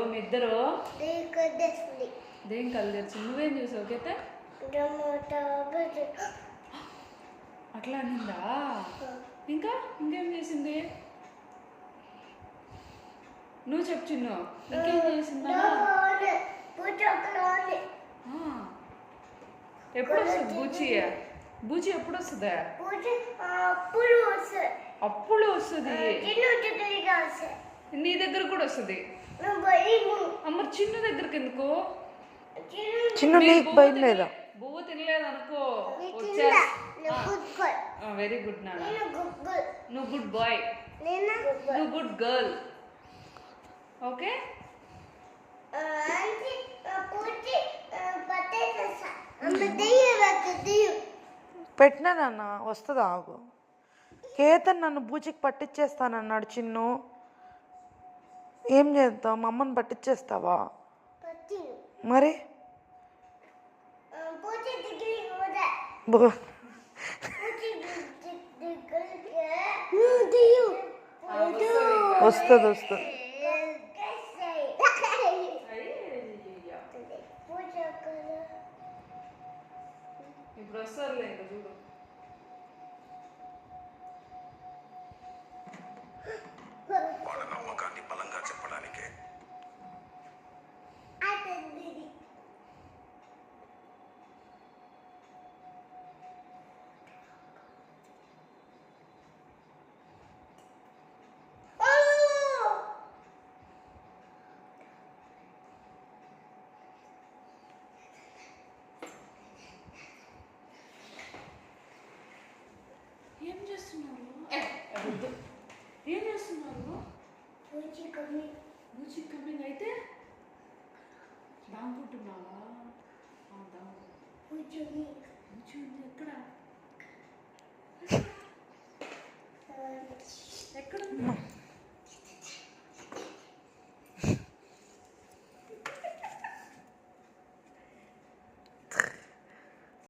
మీ ఇద్దరు దేని కళ్ళు తెరిచి నువ్వేం చూసావు ఓకేతే అట్లా అనిందా ఇంకా ఇంకేం చేసింది నువ్వు చెప్పు చిన్ను ఇంకేం చేసిందా ఎప్పుడు వస్తుంది బూచి బూచి ఎప్పుడు వస్తుందా అప్పుడు వస్తుంది నీ దగ్గర కూడా వస్తుంది అమ్మ చిన్ను దగ్గరికి ఎందుకు చిన్ను నీకు భయం లేదా బువ్వ తినలేదు అనుకో వెరీ గుడ్ నాన్న నువ్వు గుడ్ బాయ్ నువ్వు గుడ్ గర్ల్ ఓకే పెట్టినా నాన్న వస్తుందా ఆగు కేతన్ నన్ను బూచికి పట్టించేస్తానన్నాడు చిన్ను ఏం చేద్దాం మా అమ్మని పట్టించేస్తావా మరి వస్తుంది వస్తుంది ఇప్పుడు వస్తారులే ఇంకా చూడు వాళ్ళ నమ్మకాన్ని బలంగా చెప్పడానికే ఏం చేస్తున్నారు ఏం చేస్తున్నారు బూచి కమింగ్ అయితే దాంకుంటున్నావా బూచి ఉంది ఎక్కడ ఎక్కడ